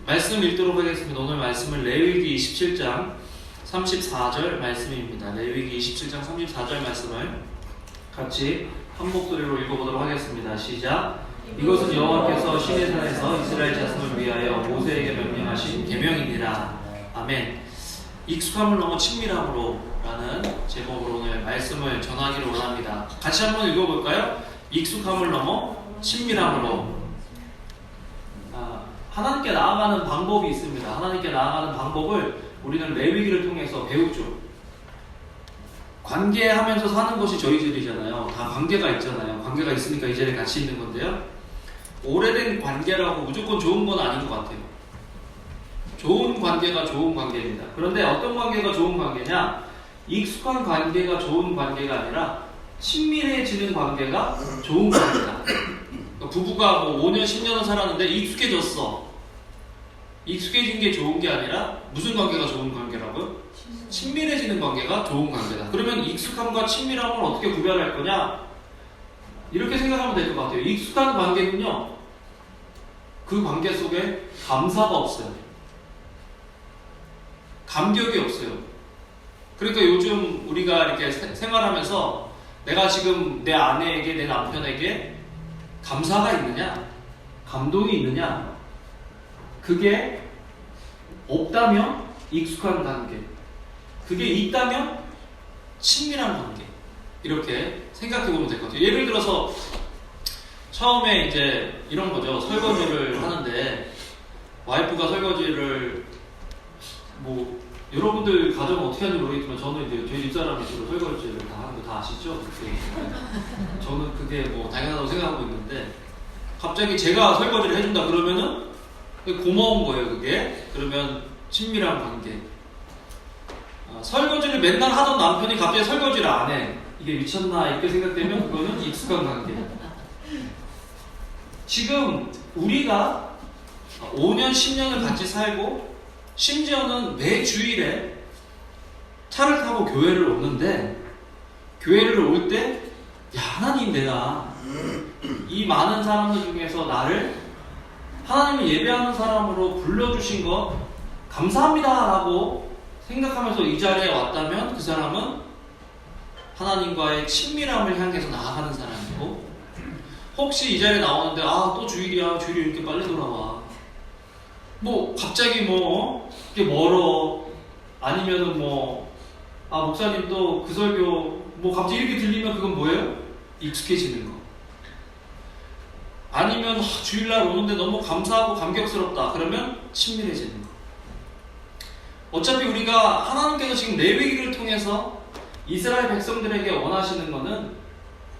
말씀 읽도록 하겠습니다. 오늘 말씀은 레위기 27장 34절 말씀입니다. 레위기 27장 34절 말씀을 같이 한 목소리로 읽어보도록 하겠습니다. 시작. 이것은 여호와께서 시내산에서 이스라엘 자손을 위하여 모세에게 명령하신 계명이니라. 아멘. 익숙함을 넘어 친밀함으로 라는 제목으로 오늘 말씀을 전하기를 원합니다. 같이 한번 읽어볼까요? 익숙함을 넘어 친밀함으로. 하나님께 나아가는 방법이 있습니다. 하나님께 나아가는 방법을 우리는 레위기를 통해서 배우죠. 관계하면서 사는 것이 저희들이잖아요. 다 관계가 있잖아요. 관계가 있으니까 이 자리에 같이 있는 건데요. 오래된 관계라고 무조건 좋은 건 아닌 것 같아요. 좋은 관계가 좋은 관계입니다. 그런데 어떤 관계가 좋은 관계냐? 익숙한 관계가 좋은 관계가 아니라 친밀해지는 관계가 좋은 관계다. 부부가 뭐 5년, 10년을 살았는데 익숙해졌어. 익숙해진 게 좋은 게 아니라 무슨 관계가 좋은 관계라고요? 친밀해지는 관계가 좋은 관계다. 그러면 익숙함과 친밀함을 어떻게 구별할 거냐? 이렇게 생각하면 될 것 같아요. 익숙한 관계는요, 그 관계 속에 감사가 없어요. 감격이 없어요. 그러니까 요즘 우리가 이렇게 생활하면서 내가 지금 내 아내에게, 내 남편에게 감사가 있느냐? 감동이 있느냐? 그게 없다면 익숙한 관계, 그게 있다면 친밀한 관계, 이렇게 생각해보면 될 것 같아요. 예를 들어서 처음에 이제 이런 거죠. 설거지를 하는데 와이프가 설거지를 뭐 여러분들 가정은 어떻게 하는지 모르겠지만 저는 이제 저희 집사람이 주로 설거지를 다 하는 거 다 아시죠? 저는 그게 뭐 당연하다고 생각하고 있는데 갑자기 제가 설거지를 해준다 그러면은 고마운 거예요. 그게 그러면 친밀한 관계. 설거지를 맨날 하던 남편이 갑자기 설거지를 안 해. 이게 미쳤나 이렇게 생각되면 그거는 익숙한 관계. 지금 우리가 5년, 10년을 같이 살고 심지어는 매 주일에 차를 타고 교회를 오는데 교회를 올 때 야, 하나님, 내가 이 많은 사람들 중에서 나를 하나님을 예배하는 사람으로 불러주신 것 감사합니다 라고 생각하면서 이 자리에 왔다면 그 사람은 하나님과의 친밀함을 향해서 나아가는 사람이고, 혹시 이 자리에 나오는데 또 주일이야, 주일이 이렇게 빨리 돌아와, 뭐 갑자기 뭐 이게 멀어, 아니면은 뭐 목사님도 그 설교 뭐 갑자기 이렇게 들리면 그건 뭐예요? 익숙해지는 거. 아니면 주일날 오는데 너무 감사하고 감격스럽다, 그러면 친밀해지는 거. 어차피 우리가 하나님께서 지금 레위기를 통해서 이스라엘 백성들에게 원하시는 것은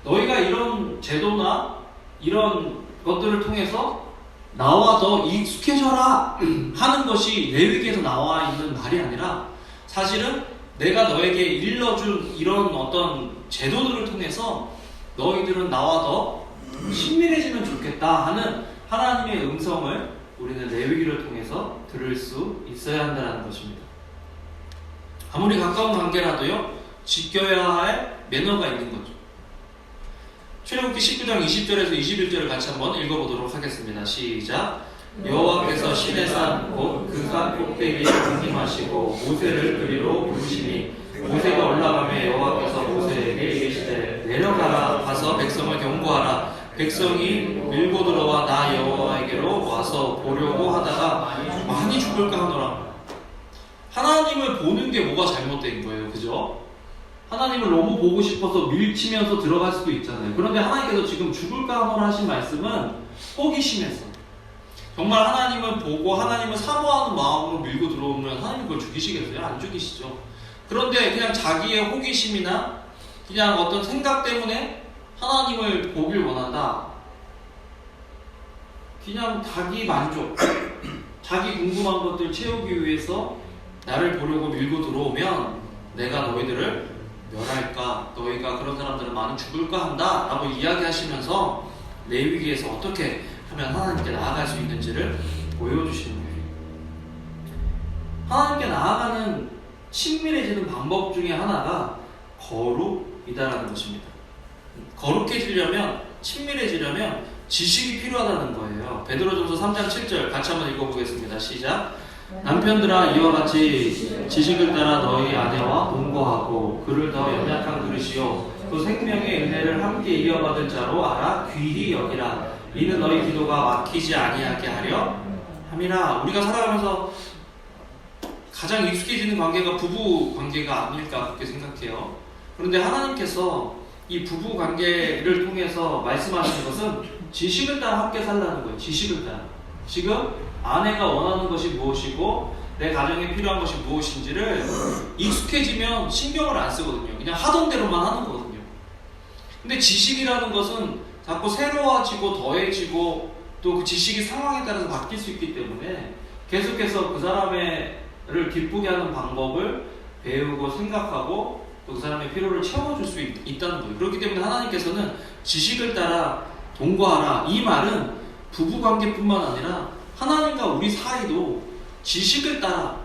너희가 이런 제도나 이런 것들을 통해서 나와 더 익숙해져라 하는 것이 레위기에서 나와 있는 말이 아니라, 사실은 내가 너에게 일러준 이런 어떤 제도들을 통해서 너희들은 나와 더 친밀해지면 좋겠다 하는 하나님의 음성을 우리는 레위기를 통해서 들을 수 있어야 한다는 것입니다. 아무리 가까운 관계라도요, 지켜야 할 매너가 있는 거죠. 출애굽기 19장 20절에서 21절을 같이 한번 읽어보도록 하겠습니다. 시작. 여호와께서 시내산 곧 그 산 꼭대기에 강림하시고 모세를 그리로 부르시니 모세가 올라가며 여호와께서 모세에게 이르시되 내려가라, 가서 백성을 경고하라. 백성이 밀고 들어와 나 여호와에게로 와서 보려고 하다가 많이 죽을까 하노라. 하나님을 보는 게 뭐가 잘못된 거예요, 그죠? 하나님을 너무 보고 싶어서 밀치면서 들어갈 수도 있잖아요. 그런데 하나님께서 지금 죽을까 하노라 하신 말씀은 호기심에서, 정말 하나님을 보고 하나님을 사모하는 마음으로 밀고 들어오면 하나님 그걸 죽이시겠어요? 안 죽이시죠. 그런데 그냥 자기의 호기심이나 그냥 어떤 생각 때문에 하나님을 보길 원한다, 그냥 자기 만족, 자기 궁금한 것들 채우기 위해서 나를 보려고 밀고 들어오면 내가 너희들을 멸할까, 너희가 그런 사람들은 많이 죽을까 한다 라고 이야기하시면서 레위기에서 어떻게 하면 하나님께 나아갈 수 있는지를 보여주시는 거예요. 하나님께 나아가는 친밀해지는 방법 중에 하나가 거룩이다라는 것입니다. 거룩해지려면, 친밀해지려면 지식이 필요하다는 거예요. 베드로전서 3장 7절 같이 한번 읽어보겠습니다. 시작. 남편들아 이와 같이 지식을 따라 너희 아내와 동거하고 그를 더 연약한 그릇이요 또 생명의 은혜를 함께 이어받을 자로 알아 귀히 여기라. 이는 너희 기도가 막히지 아니하게 하려 함이라. 우리가 살아가면서 가장 익숙해지는 관계가 부부 관계가 아닐까 그렇게 생각해요. 그런데 하나님께서 이 부부 관계를 통해서 말씀하시는 것은 지식을 따라 함께 살라는 거예요. 지식을 따라. 지금 아내가 원하는 것이 무엇이고 내 가정에 필요한 것이 무엇인지를 익숙해지면 신경을 안 쓰거든요. 그냥 하던 대로만 하는 거거든요. 근데 지식이라는 것은 자꾸 새로워지고 더해지고 또 그 지식이 상황에 따라서 바뀔 수 있기 때문에 계속해서 그 사람을 기쁘게 하는 방법을 배우고 생각하고 또 그 사람의 필요를 채워줄 수 있다는 거예요. 그렇기 때문에 하나님께서는 지식을 따라 동거하라. 이 말은 부부관계뿐만 아니라 하나님과 우리 사이도 지식을 따라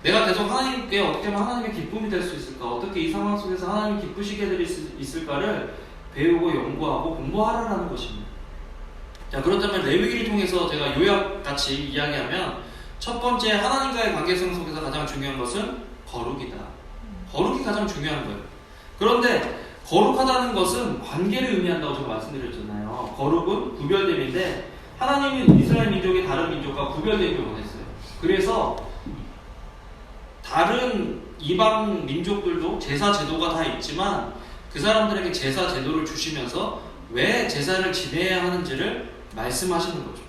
내가 계속 하나님께 어떻게 하면 하나님의 기쁨이 될 수 있을까, 어떻게 이 상황 속에서 하나님을 기쁘시게 해드릴 수 있을까를 배우고 연구하고 공부하라는 것입니다. 자, 그렇다면 레위기를 통해서 제가 요약같이 이야기하면 첫 번째, 하나님과의 관계성 속에서 가장 중요한 것은 거룩이다. 거룩이 가장 중요한 거예요. 그런데 거룩하다는 것은 관계를 의미한다고 제가 말씀드렸잖아요. 거룩은 구별됨인데 하나님은 이스라엘 민족이 다른 민족과 구별되길 원했어요. 그래서 다른 이방 민족들도 제사 제도가 다 있지만 그 사람들에게 제사 제도를 주시면서 왜 제사를 지내야 하는지를 말씀하시는 거죠.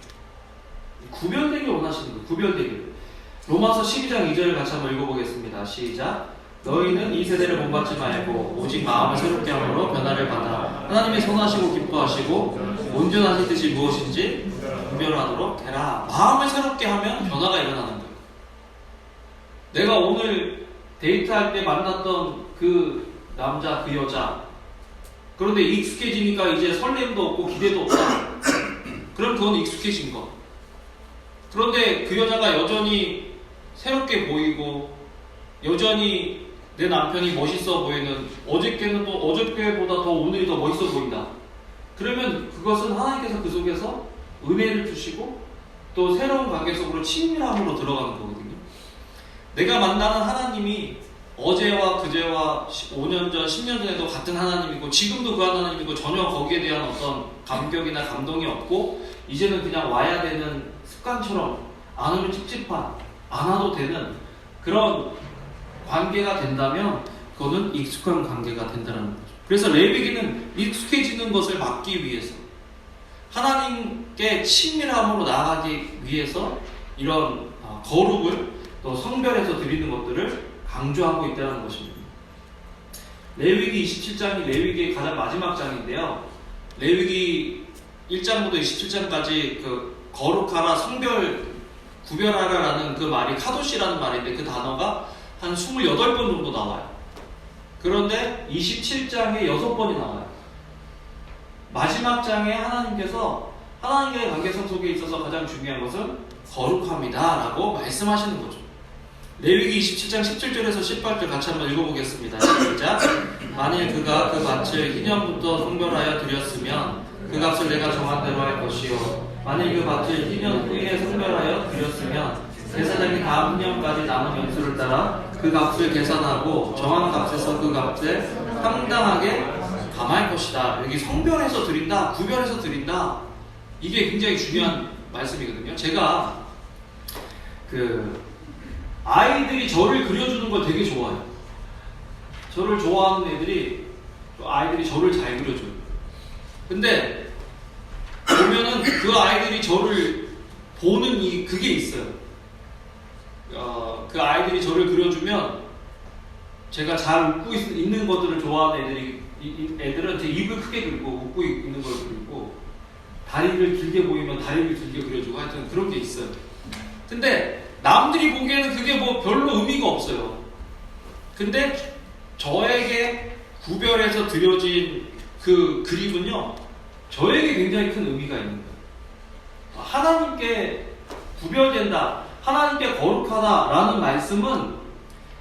구별되길 원하시는 거예요. 구별되길. 로마서 12장 2절을 같이 한번 읽어보겠습니다. 시작. 너희는 이 세대를 본받지 말고 오직 마음을 새롭게 함으로 변화를 받아 하나님의 선하시고 기뻐하시고 온전하신 뜻이 무엇인지 구별하도록 해라. 마음을 새롭게 하면 변화가 일어나는 거예요. 내가 오늘 데이트할 때 만났던 그 남자, 그 여자, 그런데 익숙해지니까 이제 설렘도 없고 기대도 없다. 그럼 그건 익숙해진 거. 그런데 그 여자가 여전히 새롭게 보이고 여전히 내 남편이 멋있어 보이는, 어저께는 또 어저께보다 더 오늘이 더 멋있어 보인다. 그러면 그것은 하나님께서 그 속에서 은혜를 주시고 또 새로운 관계 속으로 친밀함으로 들어가는 거거든요. 내가 만나는 하나님이 어제와 그제와 5년 전, 10년 전에도 같은 하나님이고 지금도 그 하나님이고 전혀 거기에 대한 어떤 감격이나 감동이 없고 이제는 그냥 와야 되는 습관처럼 안 오면 찝찝한, 안 와도 되는 그런 관계가 된다면 그거는 익숙한 관계가 된다는 거죠. 그래서 레위기는 익숙해지는 것을 막기 위해서 하나님께 친밀함으로 나아가기 위해서 이런 거룩을 또 성별해서 드리는 것들을 강조하고 있다는 것입니다. 레위기 27장이 레위기의 가장 마지막 장인데요. 레위기 1장부터 27장까지 그 거룩하라, 성별 구별하라라는 그 말이 카도시라는 말인데 그 단어가 한 28번 정도 나와요. 그런데 27장에 6번이 나와요. 마지막 장에 하나님께서 하나님과의 관계성 속에 있어서 가장 중요한 것은 거룩함이다 라고 말씀하시는 거죠. 레위기 27장 17절에서 18절 같이 한번 읽어보겠습니다. 시작. 만일 그가 그 밭을 희년부터 성별하여 드렸으면 그 값을 내가 정한 대로 할 것이요 만일 그 밭을 희년 후에 성별하여 드렸으면 제사장이 다음 희년까지 남은 연수를 따라 그 값을 계산하고 정한 값에서 그 값을 상당하게 감할 것이다. 여기 성별해서 드린다, 구별해서 드린다. 이게 굉장히 중요한 말씀이거든요. 제가 아이들이 저를 그려주는 걸 되게 좋아해요. 저를 좋아하는 아이들이 저를 잘 그려줘요. 근데 보면은 그 아이들이 저를 보는 그게 있어요. 그 아이들이 저를 그려주면 제가 잘 웃고 있는 것들을 좋아하는 애들은 제 입을 크게 그리고 웃고 있는 걸 그리고 다리를 길게 보이면 다리를 길게 그려주고 하여튼 그런 게 있어요. 근데 남들이 보기에는 그게 뭐 별로 의미가 없어요. 근데 저에게 구별해서 드려진 그 그림은요, 저에게 굉장히 큰 의미가 있는 거예요. 하나님께 구별된다, 하나님께 거룩하다라는 말씀은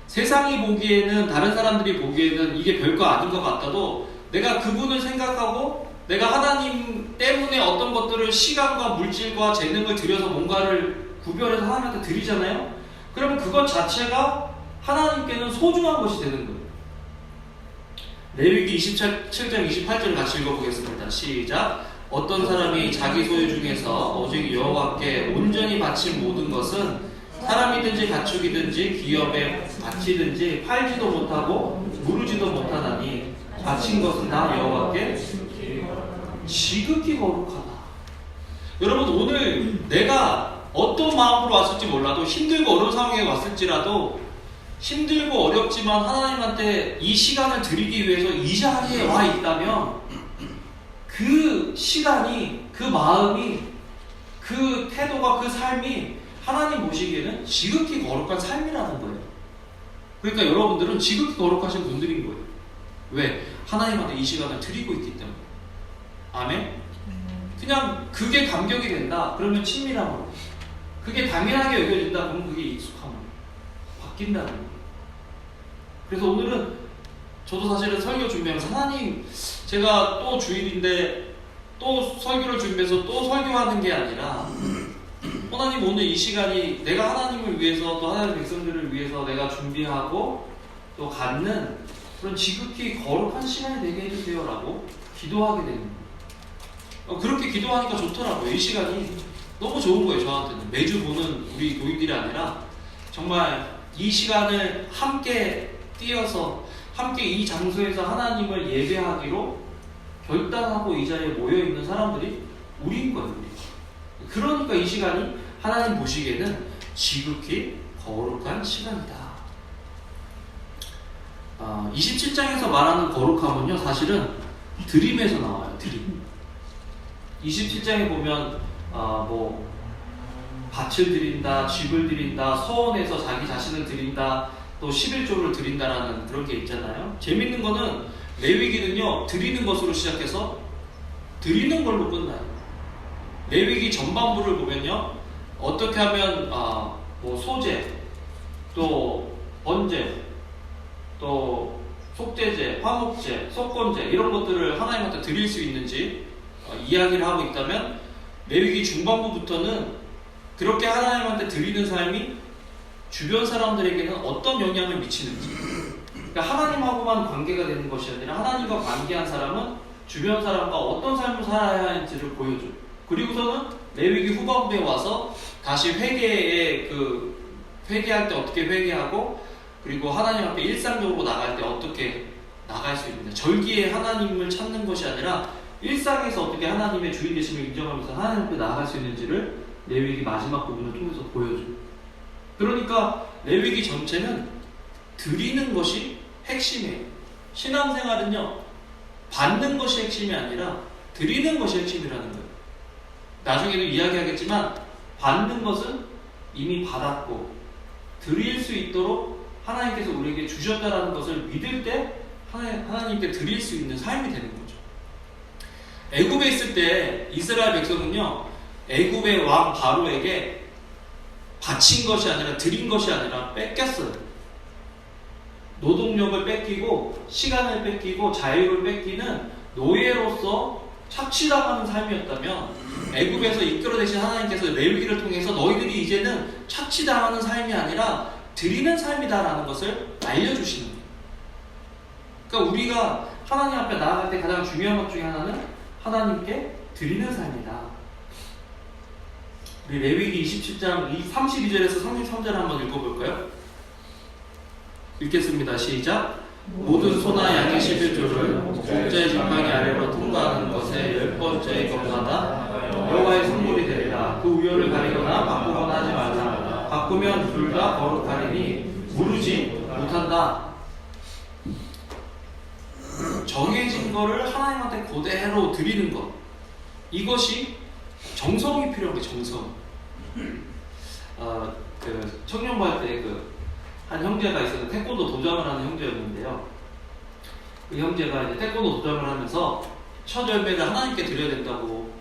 세상이 보기에는, 다른 사람들이 보기에는 이게 별거 아닌 것 같아도 내가 그분을 생각하고 내가 하나님 때문에 어떤 것들을 시간과 물질과 재능을 들여서 뭔가를 구별해서 하나님한테 드리잖아요. 그러면 그것 자체가 하나님께는 소중한 것이 되는 거예요. 레위기 27장 28절 같이 읽어보겠습니다. 시작. 어떤 사람이 자기 소유 중에서 오직 여호와께 온전히 바친 모든 것은 사람이든지 가축이든지 기업에 바치든지 팔지도 못하고 무르지도 못하나니 바친 것은 다 여호와께 지극히 거룩하다. 여러분, 오늘 내가 어떤 마음으로 왔을지 몰라도, 힘들고 어려운 상황에 왔을지라도, 힘들고 어렵지만 하나님한테 이 시간을 드리기 위해서 이 자리에 와 있다면 그 시간이, 그 마음이, 그 태도가, 그 삶이 하나님 보시기에는 지극히 거룩한 삶이라는 거예요. 그러니까 여러분들은 지극히 거룩하신 분들인 거예요. 왜? 하나님한테 이 시간을 드리고 있기 때문에. 아멘? 그냥 그게 감격이 된다. 그러면 친밀함으로. 그게 당연하게 여겨진다. 그러면 그게 익숙함으로 바뀐다는 거예요. 그래서 오늘은 저도 사실은 설교 준비하면서 하나님, 제가 또 주일인데 또 설교를 준비해서 또 설교하는 게 아니라 하나님, 오늘 이 시간이 내가 하나님을 위해서 또 하나님의 백성들을 위해서 내가 준비하고 또 갖는 그런 지극히 거룩한 시간이 되게 해주세요 라고 기도하게 되는 거예요. 그렇게 기도하니까 좋더라고요. 이 시간이 너무 좋은 거예요. 저한테는 매주 보는 우리 교인들이 아니라 정말 이 시간을 함께 뛰어서 함께 이 장소에서 하나님을 예배하기로 결단하고 이 자리에 모여있는 사람들이 우리인 거예요. 그러니까 이 시간이 하나님 보시기에는 지극히 거룩한 시간이다. 27장에서 말하는 거룩함은요, 사실은 드림에서 나와요. 드림. 27장에 보면 뭐 밭을 드린다, 집을 드린다, 서원해서 자기 자신을 드린다, 또 11조를 드린다라는 그런 게 있잖아요. 재밌는 거는 레위기는요, 드리는 것으로 시작해서 드리는 걸로 끝나요. 레위기 전반부를 보면요, 어떻게 하면 뭐 소제, 또 번제, 또 속죄제, 화목제, 속건제 이런 것들을 하나님한테 드릴 수 있는지 이야기를 하고 있다면, 레위기 중반부부터는 그렇게 하나님한테 드리는 삶이 주변 사람들에게는 어떤 영향을 미치는지, 그러니까 하나님하고만 관계가 되는 것이 아니라 하나님과 관계한 사람은 주변 사람과 어떤 삶을 살아야 하는지를 보여줘요. 그리고서는 레위기 후반부에 와서 다시 회개할 때 어떻게 회개하고, 그리고 하나님 앞에 일상적으로 나갈 때 어떻게 나갈 수 있느냐, 절기에 하나님을 찾는 것이 아니라 일상에서 어떻게 하나님의 주인 되심을 인정하면서 하나님 앞에 나아갈 수 있는지를 레위기 마지막 부분을 통해서 보여줘요. 그러니까 레위기 전체는 드리는 것이 핵심이에요. 신앙생활은요, 받는 것이 핵심이 아니라 드리는 것이 핵심이라는 거예요. 나중에도 이야기하겠지만 받는 것은 이미 받았고, 드릴 수 있도록 하나님께서 우리에게 주셨다라는 것을 믿을 때 하나님께 드릴 수 있는 삶이 되는 거죠. 애굽에 있을 때 이스라엘 백성은요, 애굽의 왕 바로에게 바친 것이 아니라, 드린 것이 아니라 뺏겼어요. 노동력을 뺏기고 시간을 뺏기고 자유를 뺏기는 노예로서 착취당하는 삶이었다면, 애굽에서 이끌어내신 하나님께서 레위기를 통해서 너희들이 이제는 착취당하는 삶이 아니라 드리는 삶이다라는 것을 알려주시는 거예요. 그러니까 우리가 하나님 앞에 나아갈 때 가장 중요한 것 중에 하나는 하나님께 드리는 삶이다. 우리 레위기 27장 32절에서 33절 한번 읽어볼까요? 읽겠습니다. 시작. 모든 소나 양의 11조를 목자의 지팡이 아래로 통과하는 것에 10번째의 것마다 여호와의 선물이 되리라. 그 우열을 가리거나 바꾸거나 하지 말라. 바꾸면 둘 다 거룩하리니 무르지 못한다. 정해진 거를 하나님한테 그대로 드리는 것, 이것이 정성이 필요한 거예요. 정성. 청년부 할 때 한 형제가 있어서 태권도 도장을 하는 형제였는데요. 그 형제가 이제 태권도 도장을 하면서 첫 열매를 하나님께 드려야 된다고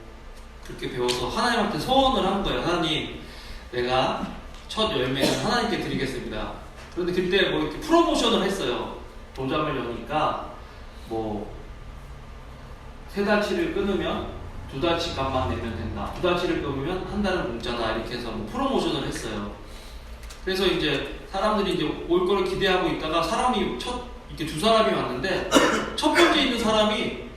그렇게 배워서 하나님한테 소원을 한 거예요. 하나님, 내가 첫 열매는 하나님께 드리겠습니다. 그런데 그때 뭐 이렇게 프로모션을 했어요. 도장을 여니까 뭐 3달치를 끊으면 2달치 값만 내면 된다. 2달치를 끊으면 한 달은 공짜다. 이렇게 해서 뭐 프로모션을 했어요. 그래서 이제 사람들이 이제 올 거를 기대하고 있다가 사람이 이렇게 두 사람이 왔는데 첫 번째 있는 사람이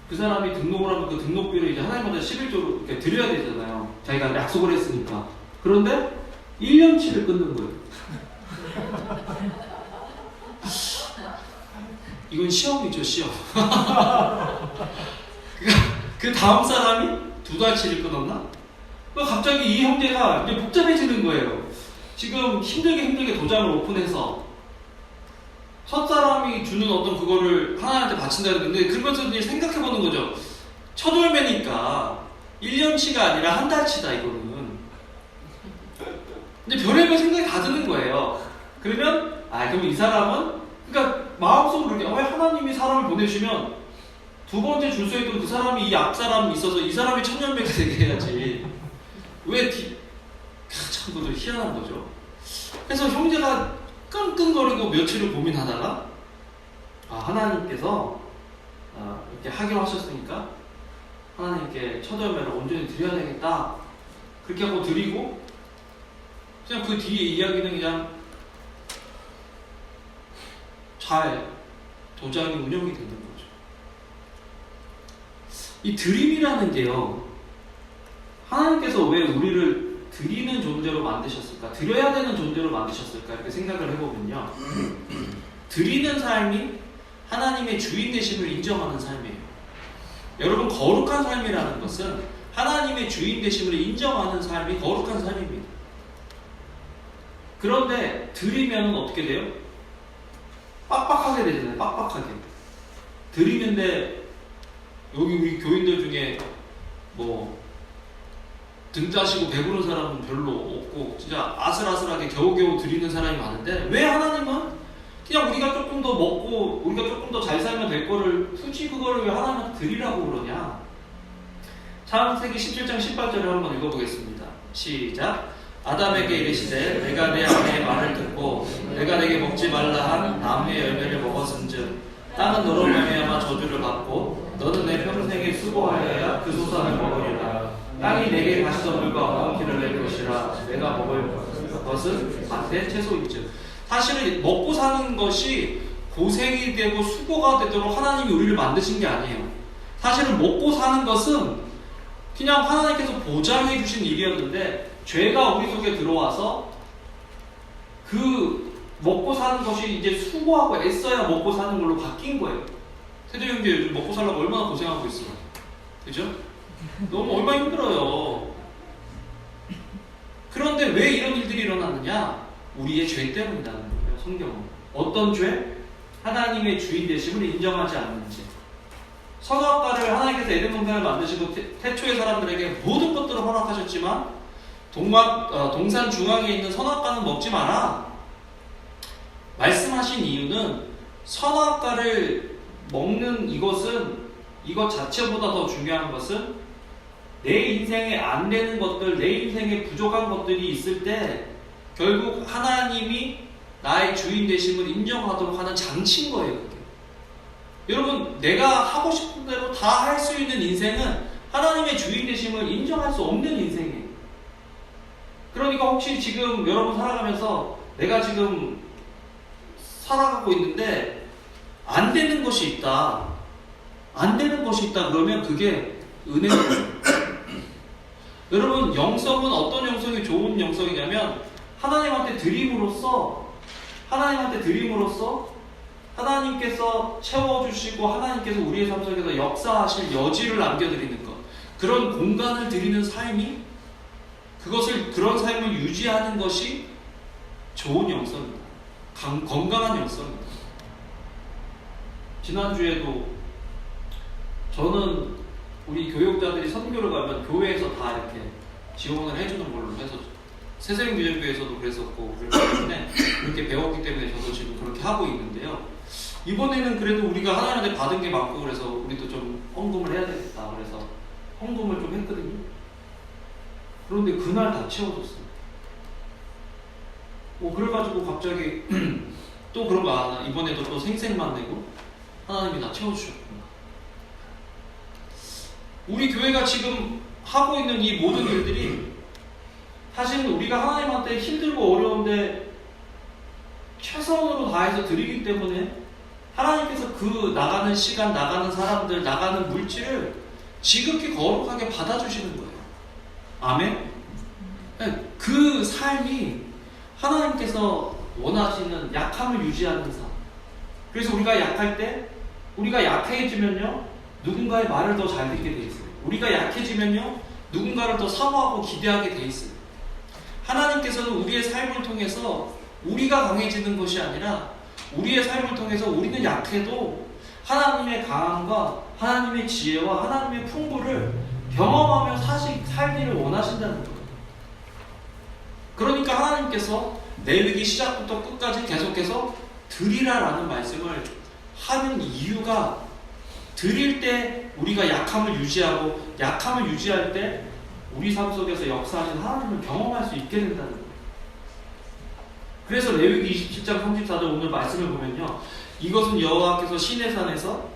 그 사람이 등록을 하면 그 등록비를 이제 하나님한테 11조로 이렇게 드려야 되잖아요. 자기가 약속을 했으니까. 그런데 1년치를 끊는 거예요. 이건 시험이죠, 시험. 그 다음 사람이 2달치를 끊었나? 갑자기 이 형제가 이제 복잡해지는 거예요. 지금 힘들게 도장을 오픈해서 첫 사람이 주는 어떤 그거를 하나님한테 바친다 그랬는데 그러면서 이제 생각해보는 거죠. 첫 열매니까 1년치가 아니라 한 달치다 이거는. 근데 별의별 생각이 다 드는 거예요. 그러면 그럼 이 사람은 그러니까 마음속으로 이렇게 왜 하나님이 사람을 보내주면 두 번째 줄 서 있던 그 사람이 이 앞사람이 있어서 이 사람이 천년배가 되게 해야지. 왜 참 그것도 희한한 거죠. 그래서 형제가 끙끙거리고 며칠을 고민하다가 하나님께서 이렇게 하기로 하셨으니까 하나님께 첫 열매를 온전히 드려야 되겠다. 그렇게 하고 드리고 그냥 그 뒤에 이야기는 그냥 잘 도장이 운영이 되는 거죠. 이 드림이라는 게요, 하나님께서 왜 우리를 드리는 존재로 만드셨을까? 드려야 되는 존재로 만드셨을까? 이렇게 생각을 해보면요, 드리는 삶이 하나님의 주인 되심을 인정하는 삶이에요. 여러분, 거룩한 삶이라는 것은 하나님의 주인 되심을 인정하는 삶이 거룩한 삶입니다. 그런데 드리면 어떻게 돼요? 빡빡하게 되잖아요. 빡빡하게 드리는데, 여기 우리 교인들 중에 뭐 등 짜시고 배부른 사람은 별로 없고 진짜 아슬아슬하게 겨우겨우 드리는 사람이 많은데, 왜 하나님은 그냥 우리가 조금 더 먹고 우리가 조금 더 잘 살면 될 거를 굳이 그거를 왜 하나님한테 드리라고 그러냐? 창세기 17장 18절을 한번 읽어보겠습니다. 시작. 아담에게 이르시되 내가 내 아내의 말을 듣고 내가 내게 먹지 말라 한 나무의 열매를 먹었은즉 땅은 너로 말미암아 저주를 받고 너는 내 평생에 수고하여야 그 소산을 먹으리라. 땅이 내게 가시덤불과 엉키를 낼 것이라. 내가 먹을 것은 밭의 채소인즉. 사실은 먹고 사는 것이 고생이 되고 수고가 되도록 하나님이 우리를 만드신 게 아니에요. 사실은 먹고 사는 것은 그냥 하나님께서 보장해 주신 일이었는데, 죄가 우리 속에 들어와서 그 먹고 사는 것이 이제 수고하고 애써야 먹고 사는 걸로 바뀐 거예요. 세대 형제 요즘 먹고 살려고 얼마나 고생하고 있어요. 그죠? 너무 얼마나 힘들어요. 그런데 왜 이런 일들이 일어나느냐? 우리의 죄 때문이라는 거예요. 성경은. 어떤 죄? 하나님의 주인 되심을 인정하지 않는 죄. 선악과를 하나님께서 에덴 동산을 만드시고 태초의 사람들에게 모든 것들을 허락하셨지만 동산 중앙에 있는 선악과는 먹지 마라 말씀하신 이유는, 선악과를 먹는 이것 자체보다 더 중요한 것은 내 인생에 안 되는 것들, 내 인생에 부족한 것들이 있을 때 결국 하나님이 나의 주인 되심을 인정하도록 하는 장치인 거예요. 그게. 여러분, 내가 하고 싶은 대로 다 할 수 있는 인생은 하나님의 주인 되심을 인정할 수 없는 인생이에요. 그러니까 혹시 지금 여러분 살아가면서 내가 지금 살아가고 있는데 안 되는 것이 있다. 안 되는 것이 있다 그러면 그게 은혜예요. 여러분, 영성은 어떤 영성이 좋은 영성이냐면 하나님한테 드림으로써 하나님께서 채워주시고 하나님께서 우리의 삶 속에서 역사하실 여지를 남겨드리는 것, 그런 공간을 드리는 삶이, 그런 삶을 유지하는 것이 좋은 영성입니다. 건강한 영성입니다. 지난주에도 저는 우리 교육자들이 선교를 가면 교회에서 다 이렇게 지원을 해주는 걸로 해서, 새생명교회에서도 그랬었고 그렇기 때문에 그렇게 배웠기 때문에 저도 지금 그렇게 하고 있는데요. 이번에는 그래도 우리가 하나님한테 받은 게 많고 그래서 우리도 좀 헌금을 해야 되겠다 그래서 헌금을 좀 했거든요. 그런데 그날 다 채워졌어요. 그래가지고 갑자기 또 그런 거 이번에도 또 생색만 내고 하나님이 다 채워주셨구나. 우리 교회가 지금 하고 있는 이 모든 일들이 사실은 우리가 하나님한테 힘들고 어려운데 최선으로 다해서 드리기 때문에 하나님께서 그 나가는 시간, 나가는 사람들, 나가는 물질을 지극히 거룩하게 받아주시는 거예요. 아멘? 그 삶이 하나님께서 원하시는 약함을 유지하는 삶. 그래서 우리가 약할 때, 우리가 약해지면요, 누군가의 말을 더 잘 듣게 돼 있어요. 우리가 약해지면요, 누군가를 더 사모하고 기대하게 돼 있어요. 하나님께서는 우리의 삶을 통해서 우리가 강해지는 것이 아니라 우리의 삶을 통해서 우리는 약해도 하나님의 강함과 하나님의 지혜와 하나님의 풍부를 경험하며 살기를 원하신다는 거예요. 그러니까 하나님께서 레위기 시작부터 끝까지 계속해서 드리라라는 말씀을 하는 이유가 드릴 때 우리가 약함을 유지하고 약함을 유지할 때 우리 삶 속에서 역사하는 하나님을 경험할 수 있게 된다는 거예요. 그래서 레위기 27장 34절 오늘 말씀을 보면요, 이것은 여호와께서 시내산에서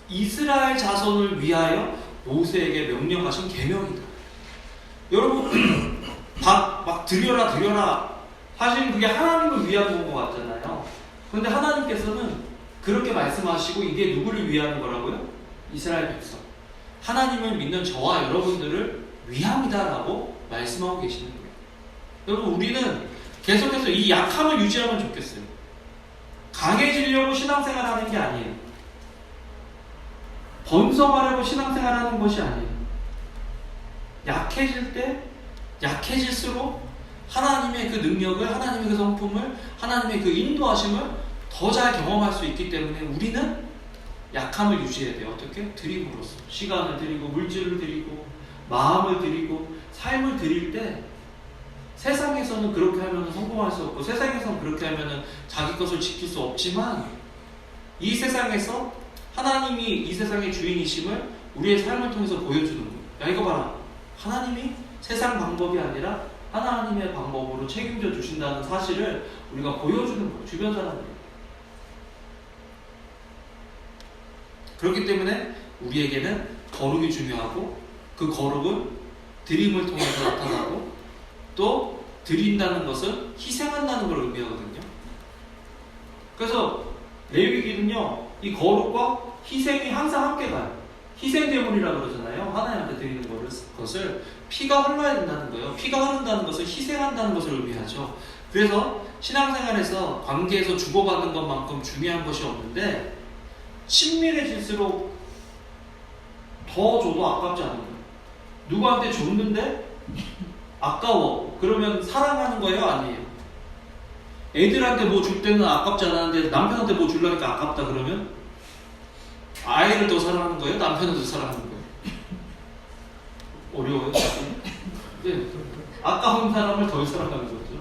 이스라엘 자손을 위하여 모세에게 명령하신 계명이다. 여러분 막 드려라 사실은 그게 하나님을 위한 것 같잖아요. 그런데 하나님께서는 그렇게 말씀하시고 이게 누구를 위한 거라고요? 이스라엘 백성, 하나님을 믿는 저와 여러분들을 위함이다라고 말씀하고 계시는 거예요. 여러분 우리는 계속해서 이 약함을 유지하면 좋겠어요. 강해지려고 신앙생활하는 게 아니에요. 번성하려고 신앙생활하는 것이 아니에요. 약해질 때 약해질수록 하나님의 그 능력을, 하나님의 그 성품을, 하나님의 그 인도하심을 더 잘 경험할 수 있기 때문에 우리는 약함을 유지해야 돼요. 어떻게? 드림으로써 시간을 드리고 물질을 드리고 마음을 드리고 삶을 드릴 때 세상에서는 그렇게 하면 성공할 수 없고 세상에서는 그렇게 하면 자기 것을 지킬 수 없지만 이 세상에서 하나님이 이 세상의 주인이심을 우리의 삶을 통해서 보여주는 거예요. 야 이거 봐라, 하나님이 세상 방법이 아니라 하나님의 방법으로 책임져 주신다는 사실을 우리가 보여주는 거예요. 주변 사람들이. 그렇기 때문에 우리에게는 거룩이 중요하고 그 거룩은 드림을 통해서 나타나고 또 드린다는 것은 희생한다는 걸 의미하거든요. 그래서 레위기는요, 이 거룩과 희생이 항상 함께 가요. 희생제물이라고 그러잖아요. 하나님한테 드리는 것을 피가 흘러야 된다는 거예요. 피가 흐른다는 것을 희생한다는 것을 의미하죠. 그래서 신앙생활에서 관계에서 주고받는 것만큼 중요한 것이 없는데 친밀해질수록 더 줘도 아깝지 않은 거예요. 누구한테 줬는데 아까워. 그러면 사랑하는 거예요? 아니에요? 애들한테 뭐 줄 때는 아깝지 않았는데 남편한테 뭐 주려니까 아깝다 그러면 아이를 더 사랑하는 거예요? 남편을 더 사랑하는 거예요? 어려워요? 네. 아까운 사람을 더 사랑하는 거죠.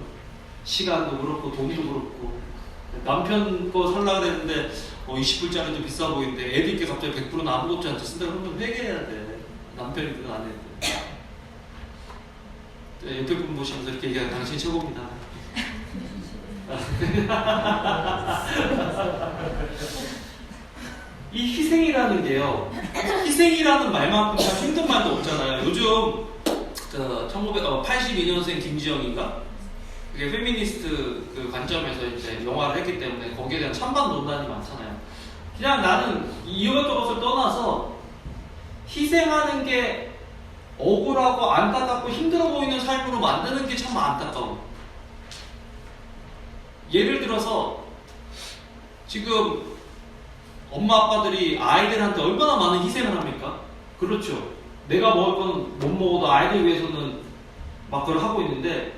시간도 그렇고 돈도 그렇고. 남편 거 살라 그랬는데 20불짜리도 비싸 보이는데 애들께 갑자기 100%는 아무것도 안 쓴다 그러면 회개해야 돼. 남편이 그건 안 했는데. 네, 옆에 분 보시면서 이렇게 얘기하면 당신이 최고입니다. 이 희생이라는 게요, 희생이라는 말만큼 참 힘든 말도 없잖아요. 요즘 1982년생 김지영인가? 그게 페미니스트 그 관점에서 이제 영화를 했기 때문에 거기에 대한 찬반 논란이 많잖아요. 그냥 나는 이것저것을 떠나서 희생하는 게 억울하고 안타깝고 힘들어 보이는 삶으로 만드는 게 참 안타까워. 예를 들어서 지금 엄마 아빠들이 아이들한테 얼마나 많은 희생을 합니까? 그렇죠. 내가 먹을 건 못 먹어도 아이들 위해서는 막 그걸 하고 있는데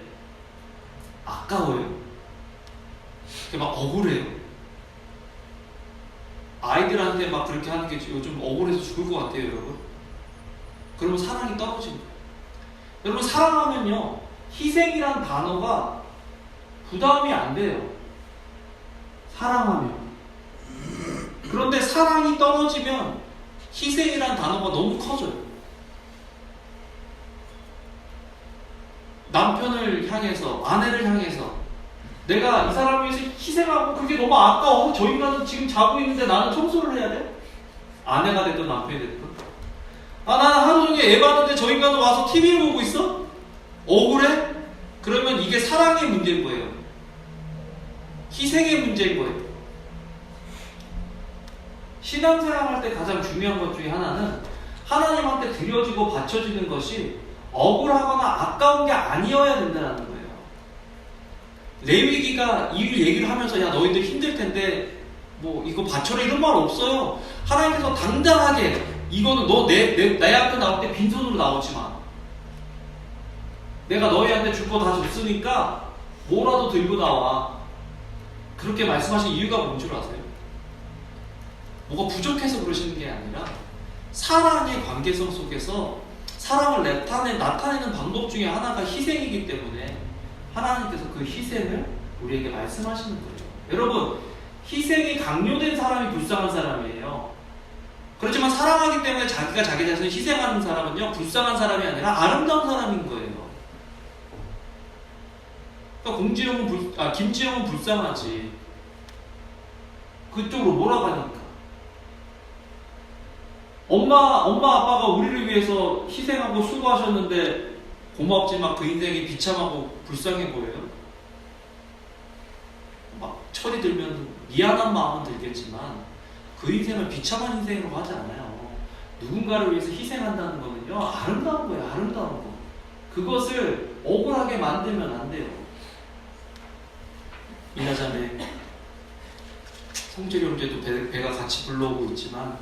아까워요. 막 억울해요. 아이들한테 막 그렇게 하는 게 요즘 억울해서 죽을 것 같아요, 여러분. 그러면 사랑이 떨어집니다. 여러분, 사랑하면요, 희생이란 단어가 부담이 안 돼요. 사랑하면. 그런데 사랑이 떨어지면 희생이란 단어가 너무 커져요. 남편을 향해서, 아내를 향해서 내가 이 사람을 위해서 희생하고 그게 너무 아까워. 저 인간은 지금 자고 있는데 나는 청소를 해야 돼? 아내가 됐든 남편이 됐든. 나는 하루 종일 애 봤는데 저 인간은 와서 TV를 보고 있어? 억울해? 그러면 이게 사랑의 문제인 거예요. 희생의 문제인 거예요. 신앙생활 할 때 가장 중요한 것 중에 하나는 하나님한테 드려지고 바쳐지는 것이 억울하거나 아까운 게 아니어야 된다는 거예요. 레위기가 이 얘기를 하면서 야 너희들 힘들 텐데 뭐 이거 바쳐라 이런 말 없어요. 하나님께서 당당하게 이거는 너 내 앞에 나올 때 빈손으로 나오지 마. 내가 너희한테 줄 거 다 줬으니까 뭐라도 들고 나와. 그렇게 말씀하신 이유가 뭔 줄 아세요? 뭐가 부족해서 그러시는 게 아니라 사랑의 관계성 속에서 사랑을 나타내는 방법 중에 하나가 희생이기 때문에 하나님께서 그 희생을 우리에게 말씀하시는 거예요. 여러분, 희생이 강요된 사람이 불쌍한 사람이에요. 그렇지만 사랑하기 때문에 자기가 자기 자신을 희생하는 사람은요, 불쌍한 사람이 아니라 아름다운 사람인 거예요. 그러니까 김지영은 불쌍하지. 그쪽으로 몰아가니까. 엄마 아빠가 우리를 위해서 희생하고 수고하셨는데 고맙지만 그 인생이 비참하고 불쌍해 보여요. 막 철이 들면 미안한 마음은 들겠지만 그 인생을 비참한 인생으로 하지 않아요. 누군가를 위해서 희생한다는 거는요, 아름다운 거예요. 아름다운 거. 그것을 억울하게 만들면 안 돼요. 이나자매 성철이 형제도 배가 같이 불러오고 있지만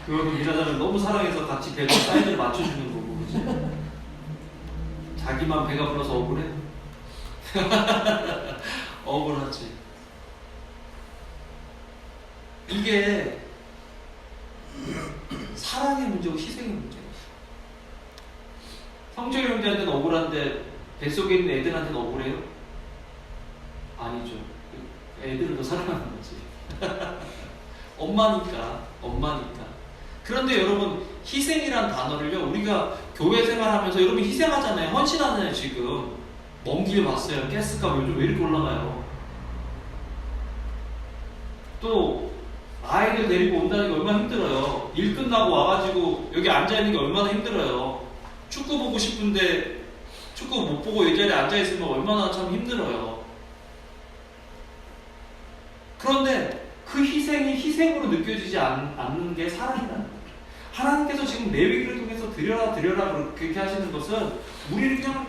그거는 이나자매 너무 사랑해서 같이 배가 사이즈를 맞춰주는 거고, 그치? 자기만 배가 불러서 억울해? 억울하지. 이게 사랑의 문제고 희생의 문제예요. 성철이 형제한테는 억울한데 뱃속에 있는 애들한테는 억울해요? 아니죠. 애들을 더 사랑하는 거지. 엄마니까. 그런데 여러분, 희생이란 단어를요, 우리가 교회 생활하면서 여러분 희생하잖아요. 헌신하잖아요. 지금 먼 길 왔어요. 가스값 요즘 왜 이렇게 올라가요? 또 아이들 데리고 온다는 게 얼마나 힘들어요. 일 끝나고 와가지고 여기 앉아있는 게 얼마나 힘들어요. 축구 보고 싶은데 축구 못 보고 이 자리에 앉아있으면 얼마나 참 힘들어요. 그런데 그 희생이 희생으로 느껴지지 않는 게 사랑이라는 거예요. 하나님께서 지금 레위기를 통해서 드려라 그렇게 하시는 것은 우리를 그냥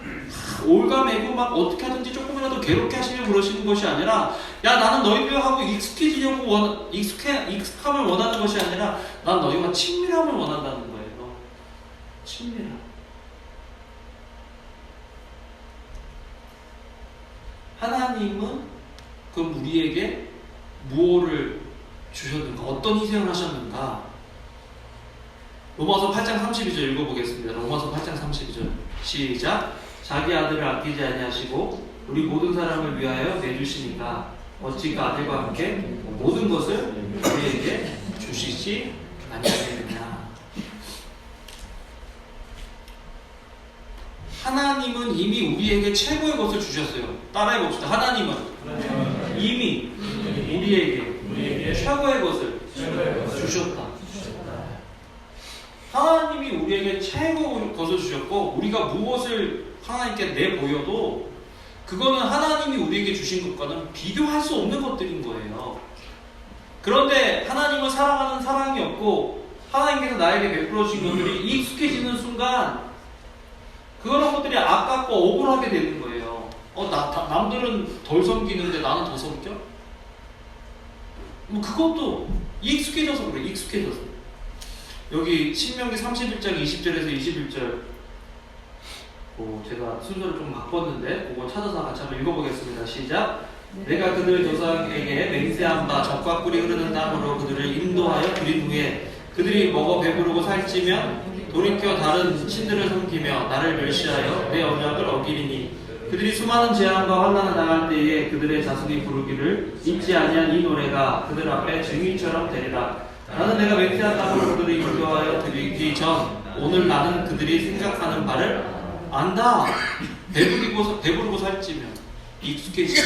올가매고 막 어떻게 하든지 조금이라도 괴롭게 하시려고 그러시는 것이 아니라, 야 나는 너희들하고 익숙함을 원하는 것이 아니라 난 너희와 친밀함을 원한다는 거예요. 친밀함. 하나님은 그럼 우리에게 무엇을 주셨는가? 어떤 희생을 하셨는가? 로마서 8장 32절 읽어보겠습니다. 로마서 8장 32절 시작. 자기 아들을 아끼지 아니하시고 우리 모든 사람을 위하여 내주시니까 어찌 그 아들과 함께 모든 것을 우리에게 주시지 아니하겠느냐. 하나님은 이미 우리에게 최고의 것을 주셨어요. 따라해 봅시다. 하나님은 이미 우리에게 최고의 것을 주셨다. 하나님이 우리에게 최고의 것을 주셨고, 우리가 무엇을 하나님께 내보여도 그거는 하나님이 우리에게 주신 것과는 비교할 수 없는 것들인 거예요. 그런데 하나님을 사랑하는 사랑이 없고 하나님께서 나에게 베풀어 주신 것들이 익숙해지는 순간 그런 것들이 아깝고 억울하게 되는 거예요. 남들은 덜 섬기는데 나는 더 섬겨? 뭐 그것도 익숙해져서 그래. 익숙해져서. 여기 신명기 31장 20절에서 21절 제가 순서를 좀 바꿨는데 그거 찾아서 같이 한번 읽어보겠습니다. 시작. 내가 그들 조상에게 맹세한 바 적과 꿀이 흐르는 땅으로 그들을 인도하여 드린 후에 그들이 먹어 배부르고 살찌면 돌이켜 다른 신들을 섬기며 나를 멸시하여 내 언약을 어기리니 그들이 수많은 재앙과 환난을 당할 때에 그들의 자손이 부르기를 잊지 아니한 이 노래가 그들 앞에 증인처럼 되리라. 나는 내가 맹세한 땅으로 그들을 인도하여 드리기 전 오늘 나는 그들이 생각하는 바를 안다. 배부르고 살찌면 익숙해지면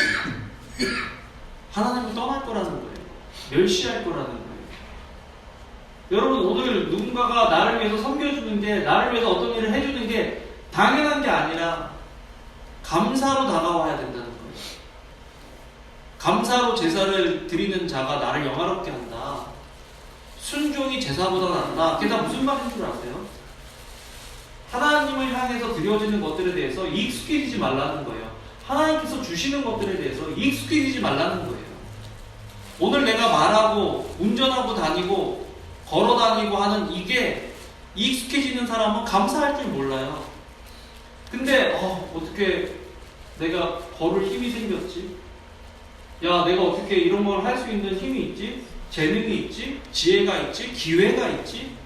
하나님을 떠날 거라는 거예요. 멸시할 거라는 거예요. 여러분, 오늘 누군가가 나를 위해서 섬겨주는 게, 나를 위해서 어떤 일을 해주는 게 당연한 게 아니라 감사로 다가와야 된다는 거예요. 감사로 제사를 드리는 자가 나를 영화롭게 한다. 순종이 제사보다 낫다. 그게 다 무슨 말인 줄 아세요? 하나님을 향해서 드려지는 것들에 대해서 익숙해지지 말라는 거예요. 하나님께서 주시는 것들에 대해서 익숙해지지 말라는 거예요. 오늘 내가 말하고 운전하고 다니고 걸어 다니고 하는 이게 익숙해지는 사람은 감사할 줄 몰라요. 근데 어떻게 내가 걸을 힘이 생겼지? 야, 내가 어떻게 이런 걸 할 수 있는 힘이 있지? 재능이 있지? 지혜가 있지? 기회가 있지?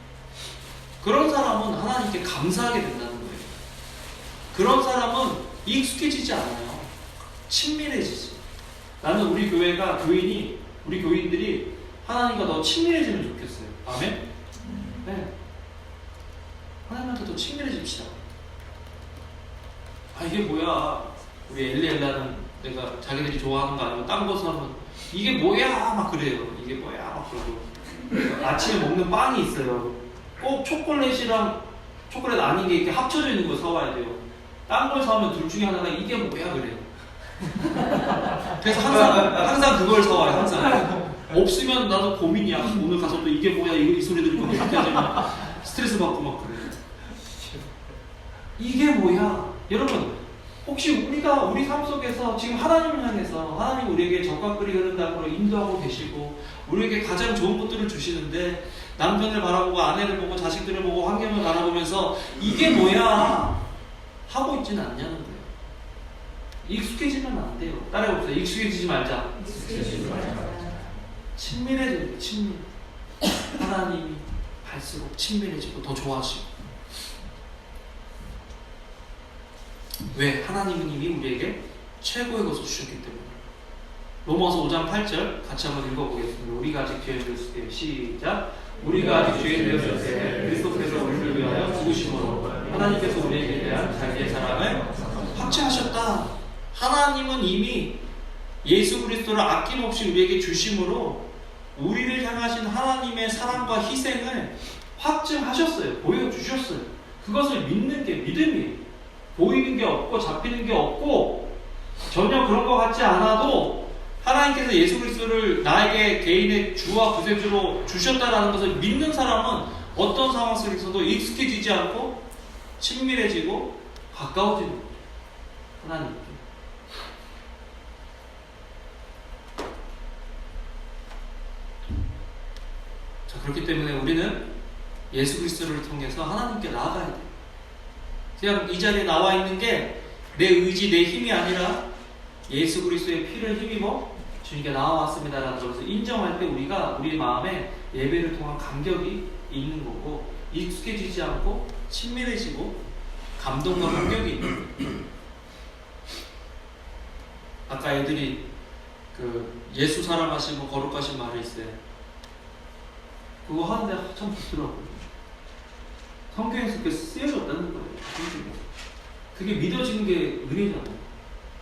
그런 사람은 하나님께 감사하게 된다는 거예요. 그런 사람은 익숙해지지 않아요. 친밀해지지. 나는 우리 교회가 우리 교인들이 하나님과 더 친밀해지면 좋겠어요. 아멘? 네. 하나님한테 더 친밀해집시다. 이게 뭐야? 우리 엘리엘라는 내가 자기들이 좋아하는 거 아니고 딴 곳을 하면 이게 뭐야? 막 그래요. 이게 뭐야? 막 그러고. 아침에 먹는 빵이 있어요. 꼭 초콜릿이랑 초콜릿 아닌 게 이렇게 합쳐져 있는 거 사와야 돼요. 딴 걸 사면 둘 중에 하나가 이게 뭐야? 그래요. 그래서 항상 그걸 사와요. 항상. 없으면 나도 고민이야. 오늘 가서 또 이게 뭐야? 이 소리 들을 건데 이렇게 하자면 스트레스 받고 막 그래요. 이게 뭐야? 여러분, 혹시 우리가 우리 삶 속에서 지금 하나님을 향해서 하나님 우리에게 적각거리 흐른다고 인도하고 계시고 우리에게 가장 좋은 것들을 주시는데 남편을 바라보고 아내를 보고 자식들을 보고 환경을 바라보면서 이게 뭐야? 하고 있지는 않냐는 거예요. 익숙해지면 안 돼요. 따라해봅시다. 익숙해지지 말자. 친밀해져요. 친밀. 하나님이 갈수록 친밀해지고 더 좋아하시고. 왜? 하나님이 우리에게 최고의 것을 주셨기 때문에. 로마서 5장 8절 같이 한번 읽어보겠습니다. 우리가 아직 죄인 되었을 때 시작. 우리가 아직 죄인 되었을 때 그리스도께서 우리를 위하여 죽으심으로 하나님께서 우리에게 대한 자기의 사랑을 확증하셨다. 하나님은 이미 예수 그리스도를 아낌없이 우리에게 주심으로 우리를 향하신 하나님의 사랑과 희생을 확증하셨어요. 보여주셨어요. 그것을 믿는 게 믿음이에요. 보이는 게 없고 잡히는 게 없고 전혀 그런 것 같지 않아도 하나님께서 예수 그리스도를 나에게 개인의 주와 구세주로 주셨다라는 것을 믿는 사람은 어떤 상황 속에서도 익숙해지지 않고 친밀해지고 가까워지는 거죠. 하나님께. 자, 그렇기 때문에 우리는 예수 그리스도를 통해서 하나님께 나아가야 돼요. 그냥 이 자리에 나와 있는 게 내 의지, 내 힘이 아니라 예수 그리스도의 피를 힘입어 주님께 나와왔습니다라는 것을 인정할 때 우리가 우리 마음에 예배를 통한 감격이 있는 거고 익숙해지지 않고 친밀해지고 감동과 감격이 있는 거예요. 아까 애들이 예수 사랑하시고 거룩하신 말이 있어요. 그거 하는데 참 좋더라고요. 성경에서 그게 쓰여졌다는 거예요. 그게 믿어지는 게 은혜잖아요.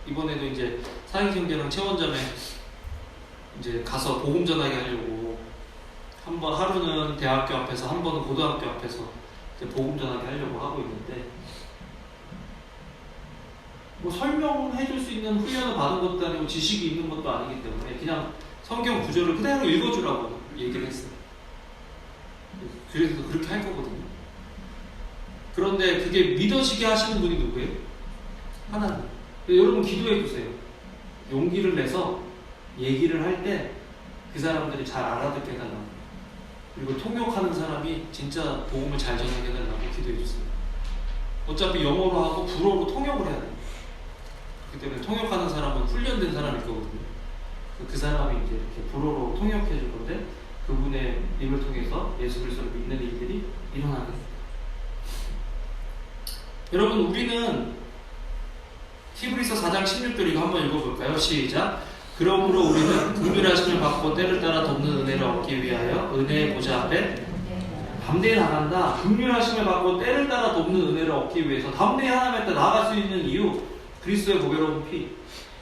이번에도 이제 사행성계랑 체원점에 이제 가서 복음 전하게 하려고 한 번 하루는 대학교 앞에서 한 번은 고등학교 앞에서 이제 복음 전하게 하려고 하고 있는데 뭐 설명해 줄 수 있는 훈련을 받은 것도 아니고 지식이 있는 것도 아니기 때문에 그냥 성경 구절을 그대로 읽어주라고 얘기를 했어요. 그래서 그렇게 할 거거든요. 그런데 그게 믿어지게 하시는 분이 누구예요? 하나님. 여러분 기도해 주세요. 용기를 내서 얘기를 할 때 그 사람들이 잘 알아듣게 해달라고. 그리고 통역하는 사람이 진짜 복음을 잘 전하게 해달라고 기도해 주세요. 어차피 영어로 하고 불어로 통역을 해야 돼요. 그렇기 때문에 통역하는 사람은 훈련된 사람일 거거든요. 그 사람이 이제 이렇게 불어로 통역해 줄 건데 그분의 입을 통해서 예수 그리스도를 믿는 일들이 일어나게 됩니다. 여러분, 우리는 히브리서 4장 16절 이거 한번 읽어볼까요? 시작. 그러므로 우리는 긍휼하심을 받고 때를 따라 돕는 은혜를 얻기 위하여 은혜의 보좌 앞에 담대히 나간다. 긍휼하심을 받고 때를 따라 돕는 은혜를 얻기 위해서 담대히 하나님 앞에 나아갈 수 있는 이유, 그리스도의 보배로운 피.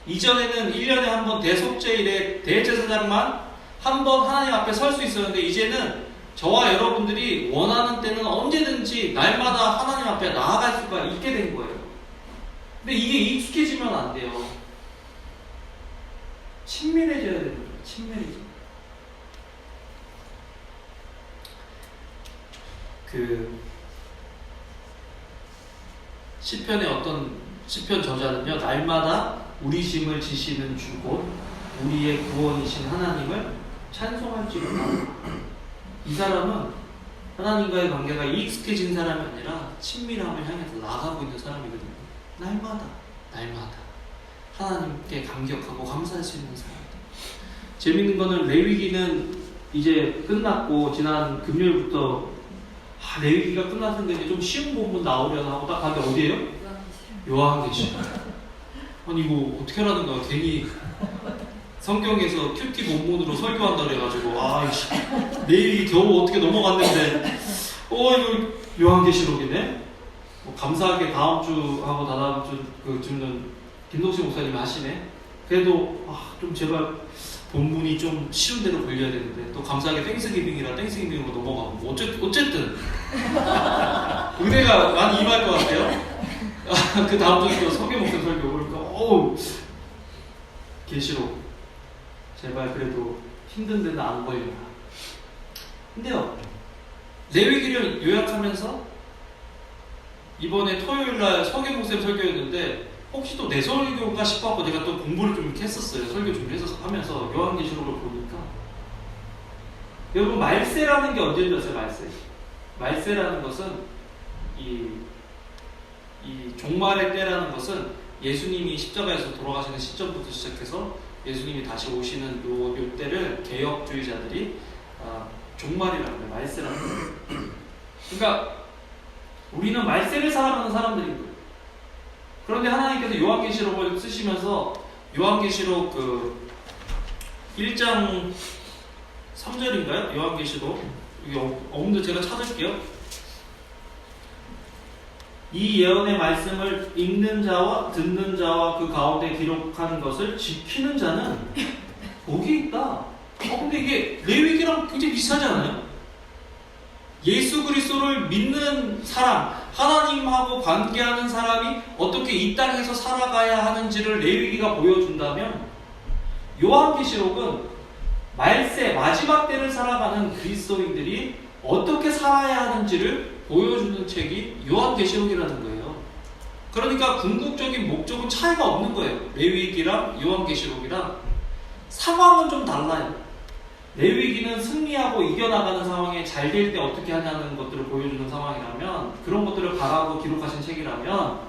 이전에는 1년에 한 번 대속죄일에 대제사장만 한번 하나님 앞에 설 수 있었는데 이제는 저와 여러분들이 원하는 때는 언제든지 날마다 하나님 앞에 나아갈 수가 있게 된 거예요. 근데 이게 익숙해지면 안 돼요. 친밀해져야 되는 거예요. 친밀해져. 시편의 어떤 시편 저자는요, 날마다 우리 짐을 지시는 주고 우리의 구원이신 하나님을 찬송할지로다. 이 사람은 하나님과의 관계가 익숙해진 사람이 아니라 친밀함을 향해서 나아가고 있는 사람이거든요. 날마다 하나님께 감격하고 감사할 수 있는 사람. 재밌는 거는 레위기는 이제 끝났고 지난 금요일부터 레위기가 끝났는데 이제 좀 쉬운 본문 나오려나 하고 딱 갔는데 어디에요? 요한계시록. 아니 이거 어떻게 하라는 거야? 괜히 성경에서 큐티 본문으로 설교한다 그래가지고 내일이 겨우 어떻게 넘어갔는데 이거 요한계시록이네? 감사하게 다음 주하고 다다음 주쯤은 김동식 목사님이 하시네. 그래도 좀 제발 본문이 좀 쉬운 대로 걸려야 되는데 또 감사하게 땡스기빙이라 땡스기빙으로 넘어가고 어쨌든 은혜가 많이 임할 것 같아요. 그 다음 주에 또 성경 목사 설교 그러니까 계시록 제발 그래도 힘든 데는 안 걸려라. 근데요, 레위기를 요약하면서 이번에 토요일날 성경 목사 설교였는데 혹시 또 내 설교인가 싶어서 내가 또 공부를 좀 이렇게 했었어요. 설교 준비해서 하면서 요한계시록을 보니까 여러분 말세라는 게 언제 들었어요? 말세라는 것은 이 종말의 때라는 것은 예수님이 십자가에서 돌아가시는 시점부터 시작해서 예수님이 다시 오시는 요 때를 개혁주의자들이 종말이라고 해요. 말세라는 거예요. 그러니까 우리는 말세를 살아가는 사람들인 거예요. 그런데 하나님께서 요한계시록을 쓰시면서 요한계시록 1장 3절인가요? 요한계시록 여기 없는데 제가 찾을게요. 이 예언의 말씀을 읽는 자와 듣는 자와 그 가운데 기록한 것을 지키는 자는 복이 있다. 근데 이게 레위기랑 굉장히 비슷하지 않아요? 예수 그리스도를 믿는 사람, 하나님하고 관계하는 사람이 어떻게 이 땅에서 살아가야 하는지를 레위기가 보여준다면 요한계시록은 말세, 마지막 때를 살아가는 그리스도인들이 어떻게 살아야 하는지를 보여주는 책이 요한계시록이라는 거예요. 그러니까 궁극적인 목적은 차이가 없는 거예요. 레위기랑 요한계시록이랑 상황은 좀 달라요. 레위기는 승리하고 이겨나가는 상황에 잘 될 때 어떻게 하냐는 것들을 보여주는 상황이라면, 그런 것들을 바라고 기록하신 책이라면,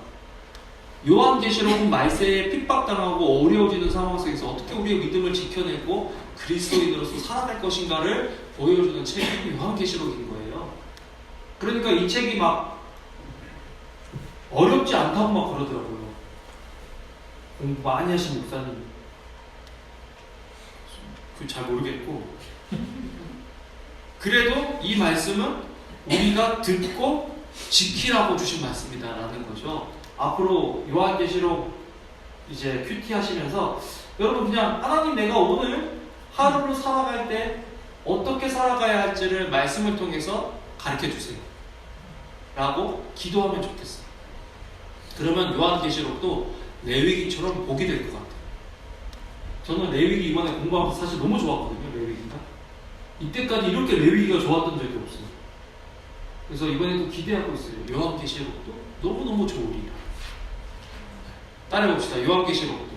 요한계시록은 말세에 핍박당하고 어려워지는 상황 속에서 어떻게 우리의 믿음을 지켜내고 그리스도인으로서 살아갈 것인가를 보여주는 책이 요한계시록인 거예요. 그러니까 이 책이 막 어렵지 않다고 막 그러더라고요. 공부 많이 하신 목사님. 잘 모르겠고, 그래도 이 말씀은 우리가 듣고 지키라고 주신 말씀이다라는 거죠. 앞으로 요한계시록 이제 큐티 하시면서 여러분 그냥 하나님 내가 오늘 하루를 살아갈 때 어떻게 살아가야 할지를 말씀을 통해서 가르쳐 주세요 라고 기도하면 좋겠어요. 그러면 요한계시록도 레위기처럼 복이 될 것 같아요. 저는 레위기 이번에 공부하면서 사실 너무 좋았거든요. 레위기가 이때까지 이렇게 레위기가 좋았던 적이 없어요. 그래서 이번에도 기대하고 있어요. 요한계시록도 너무너무 좋으리라. 따라해봅시다. 요한계시록도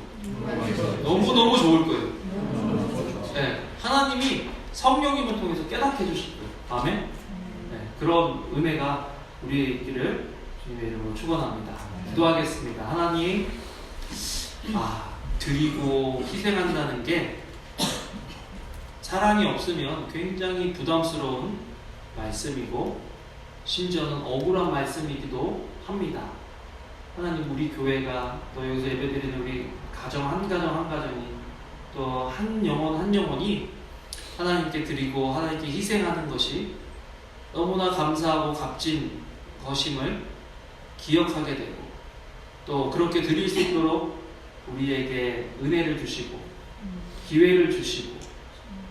너무너무 좋을 거예요. 네, 하나님이 성령님을 통해서 깨닫게 해주실 거예요. 아멘. 네, 그런 은혜가 우리의 있기를 주님의 이름으로 축원합니다. 기도하겠습니다. 하나님, 드리고 희생한다는 게 사랑이 없으면 굉장히 부담스러운 말씀이고 심지어는 억울한 말씀이기도 합니다. 하나님, 우리 교회가 또 여기서 예배드리는 우리 가정 한 가정이 또 한 영혼이 하나님께 드리고 하나님께 희생하는 것이 너무나 감사하고 값진 것임을 기억하게 되고 또 그렇게 드릴 수 있도록 우리에게 은혜를 주시고 기회를 주시고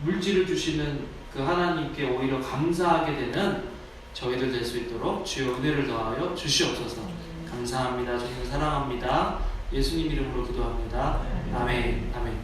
물질을 주시는 그 하나님께 오히려 감사하게 되는 저희들 될 수 있도록 주여 은혜를 더하여 주시옵소서. 감사합니다. 주님 사랑합니다. 예수님 이름으로 기도합니다. 아멘. 아멘.